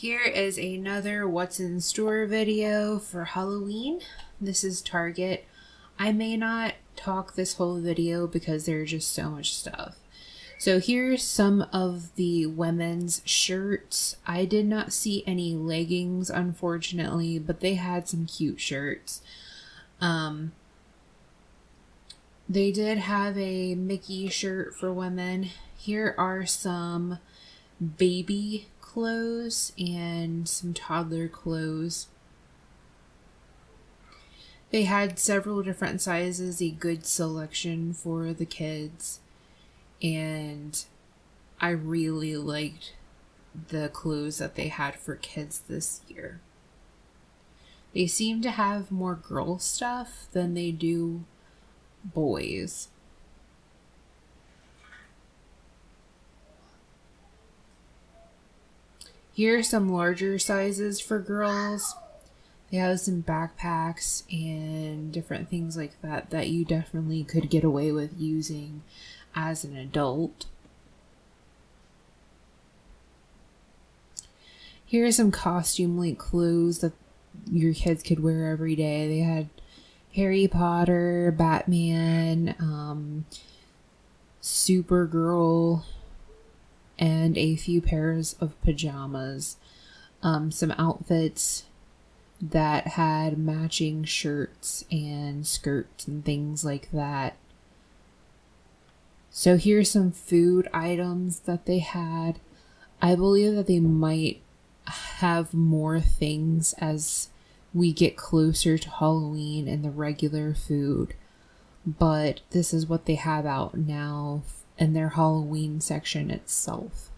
Here is another what's in store video for Halloween. This is Target. I may not talk this whole video because there's just so much stuff. So here's some of the women's shirts. I did not see any leggings, unfortunately, but they had some cute shirts. They did have a Mickey shirt for women. Here are some baby clothes and some toddler clothes. They had several different sizes, a good selection for the kids, and I really liked the clothes that they had for kids this year. They seem to have more girl stuff than they do boys. Here are some larger sizes for girls. They have some backpacks and different things like that that you definitely could get away with using as an adult. Here are some costume-like clothes that your kids could wear every day. They had Harry Potter, Batman, Supergirl, and a few pairs of pajamas. Some outfits that had matching shirts and skirts and things like that. So here's some food items that they had. I believe that they might have more things as we get closer to Halloween and the regular food, but this is what they have out now in their Halloween section itself.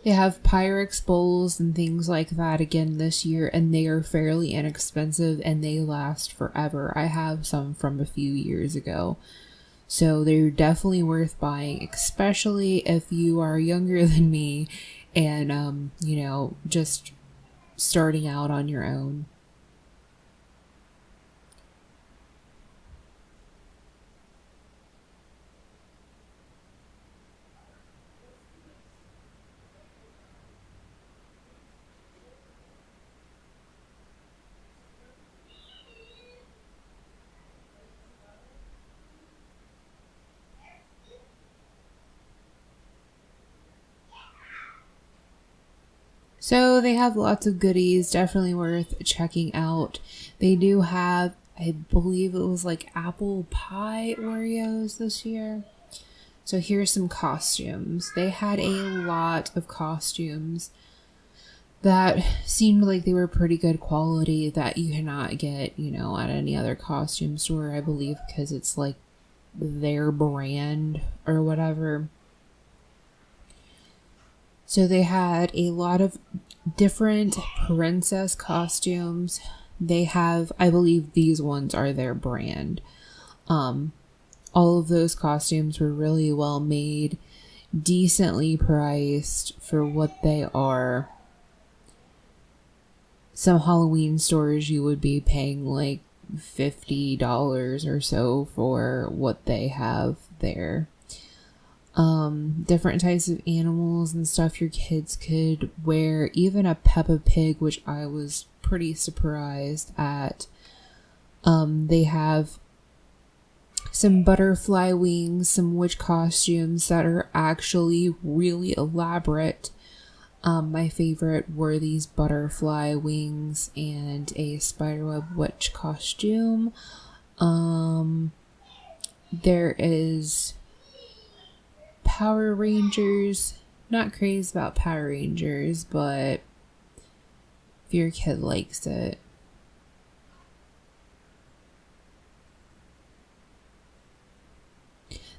They have Pyrex bowls and things like that again this year, and they are fairly inexpensive and they last forever. I have some from a few years ago, so they're definitely worth buying, especially if you are younger than me and just starting out on your own. So they have lots of goodies, definitely worth checking out. They do have, I believe it was like apple pie Oreos this year. So here's some costumes. They had a lot of costumes that seemed like they were pretty good quality that you cannot get, at any other costume store, I believe, because it's like their brand or whatever. So they had a lot of different princess costumes. They have, I believe these ones are their brand. All of those costumes were really well made, decently priced for what they are. Some Halloween stores you would be paying like $50 or so for what they have there. Different types of animals and stuff your kids could wear, even a Peppa Pig, which I was pretty surprised at. They have some butterfly wings, some witch costumes that are actually really elaborate. My favorite were these butterfly wings and a spiderweb witch costume. There is Power Rangers. Not crazy about Power Rangers, but if your kid likes it.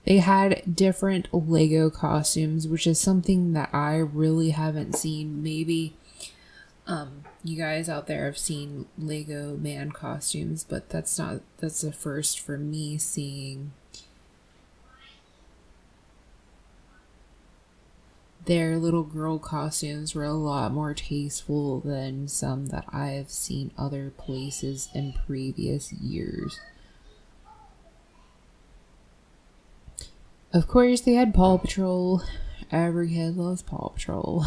They had different Lego costumes, which is something that I really haven't seen. Maybe you guys out there have seen Lego man costumes, but that's the first for me seeing. Their little girl costumes were a lot more tasteful than some that I have seen other places in previous years. Of course, they had Paw Patrol. Every kid loves Paw Patrol.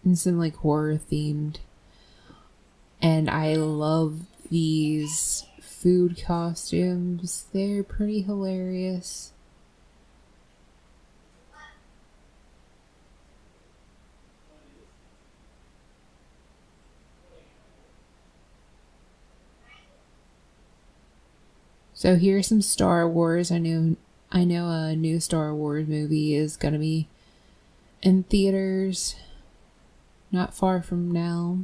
and some like horror themed. And I love these food costumes. They're pretty hilarious. So here's some Star Wars. I know a new Star Wars movie is going to be in theaters not far from now.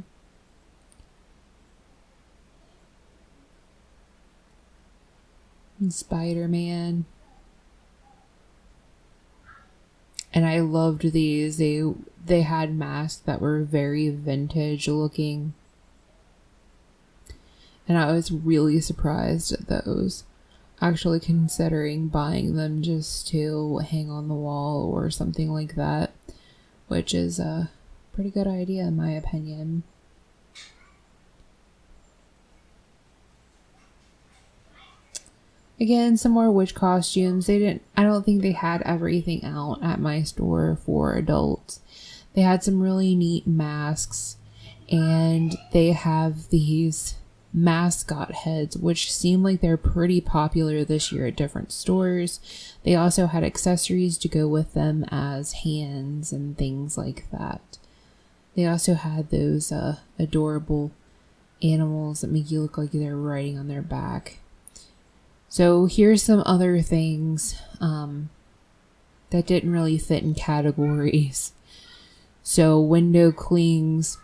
And Spider-Man. And I loved these. They had masks that were very vintage looking. And I was really surprised at those. Actually considering buying them just to hang on the wall or something like that. Which is a pretty good idea in my opinion. Again, some more witch costumes. I don't think they had everything out at my store for adults. They had some really neat masks. And they have these mascot heads, which seem like they're pretty popular this year at different stores. They also had accessories to go with them as hands and things like that. They also had those adorable animals that make you look like they're riding on their back. So here's some other things that didn't really fit in categories. So window clings,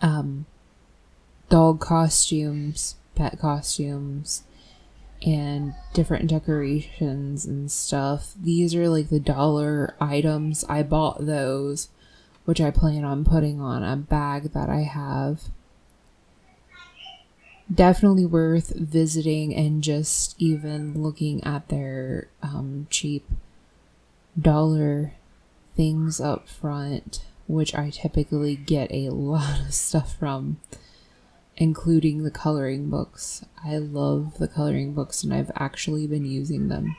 dog costumes, pet costumes, and different decorations and stuff. These are like the dollar items. I bought those, which I plan on putting on a bag that I have. Definitely worth visiting and just even looking at their cheap dollar things up front, which I typically get a lot of stuff from, including the coloring books. I love the coloring books and I've actually been using them.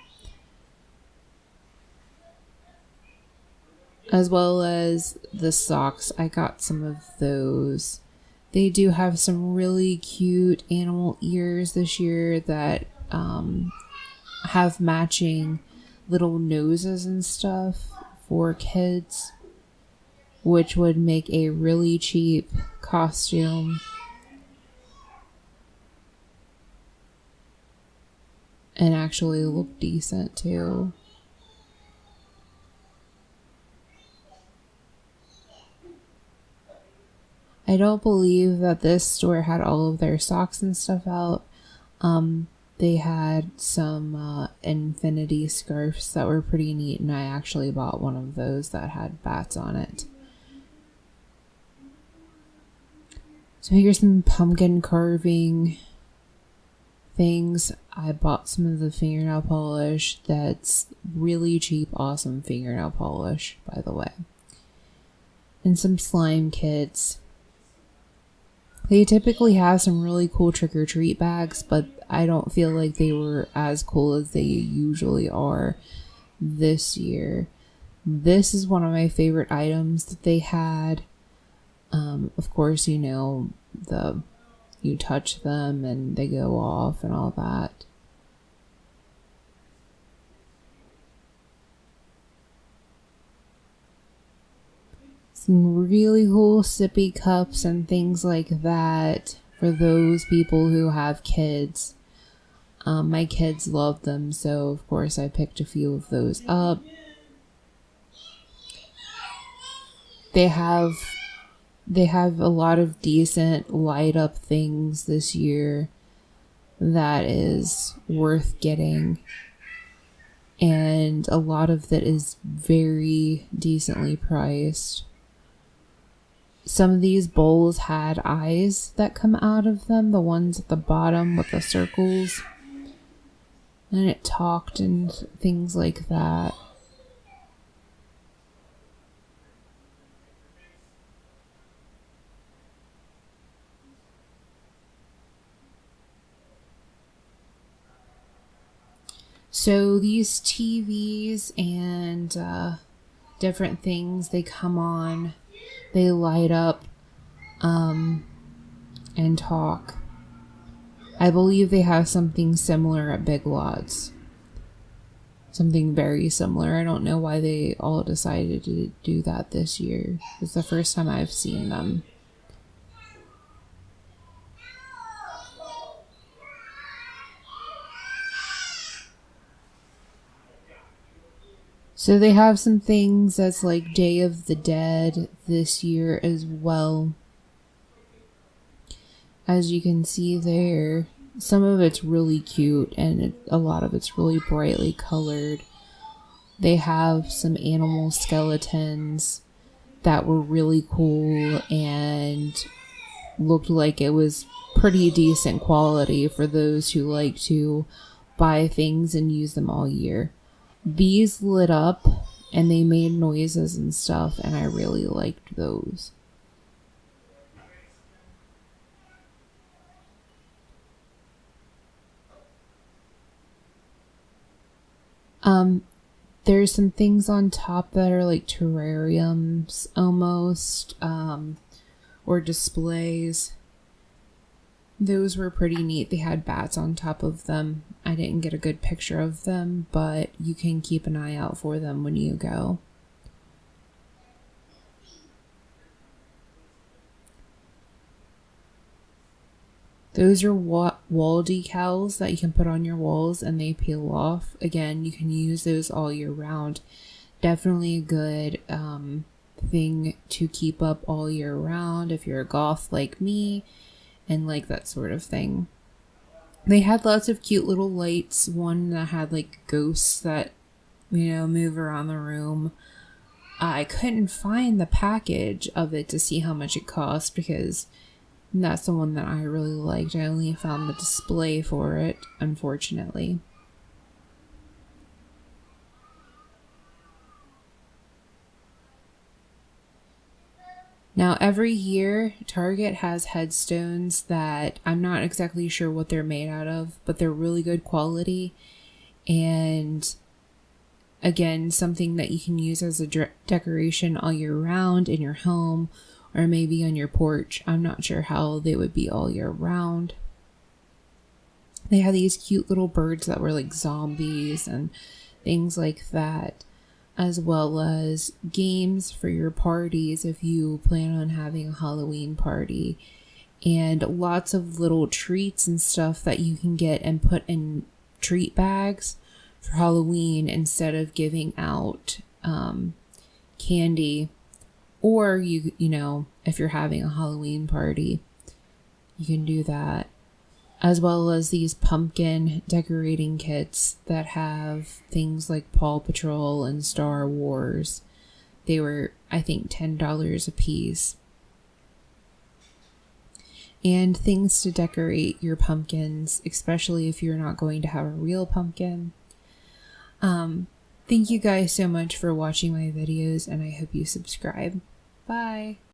As well as the socks. I got some of those. They do have some really cute animal ears this year that have matching little noses and stuff for kids, which would make a really cheap costume. And actually look decent too. I don't believe that this store had all of their socks and stuff out. They had some infinity scarves that were pretty neat, and I actually bought one of those that had bats on it. So here's some pumpkin carving things. I bought some of the fingernail polish. That's really cheap, awesome fingernail polish, by the way. And some slime kits. They typically have some really cool trick-or-treat bags, but I don't feel like they were as cool as they usually are this year. This is one of my favorite items that they had. Of course, you know, you touch them and they go off and all that. Some really cool sippy cups and things like that for those people who have kids. My kids love them, so of course I picked a few of those up. They have a lot of decent light up things this year that is worth getting. And a lot of that is very decently priced. Some of these bowls had eyes that come out of them, the ones at the bottom with the circles. And it talked and things like that. So these TVs and different things, they come on They light up and talk. I believe they have something similar at Big Lots. Something very similar. I don't know why they all decided to do that this year. It's the first time I've seen them. So they have some things that's like Day of the Dead this year as well. As you can see there, some of it's really cute and a lot of it's really brightly colored. They have some animal skeletons that were really cool and looked like it was pretty decent quality for those who like to buy things and use them all year. These lit up and they made noises and stuff, and I really liked those. There's some things on top that are like terrariums almost, or displays. Those were pretty neat. They had bats on top of them. I didn't get a good picture of them, but you can keep an eye out for them when you go. Those are wall decals that you can put on your walls and they peel off. Again, you can use those all year round. Definitely a good thing to keep up all year round if you're a goth like me and like that sort of thing. They had lots of cute little lights. One that had like ghosts that, move around the room. I couldn't find the package of it to see how much it cost because that's the one that I really liked. I only found the display for it, unfortunately. Now, every year, Target has headstones that I'm not exactly sure what they're made out of, but they're really good quality. And again, something that you can use as a decoration all year round in your home or maybe on your porch. I'm not sure how they would be all year round. They had these cute little birds that were like zombies and things like that, as well as games for your parties if you plan on having a Halloween party, and lots of little treats and stuff that you can get and put in treat bags for Halloween instead of giving out candy. Or if you're having a Halloween party, you can do that. As well as these pumpkin decorating kits that have things like Paw Patrol and Star Wars. They were, I think, $10 a piece. And things to decorate your pumpkins, especially if you're not going to have a real pumpkin. Thank you guys so much for watching my videos, and I hope you subscribe. Bye.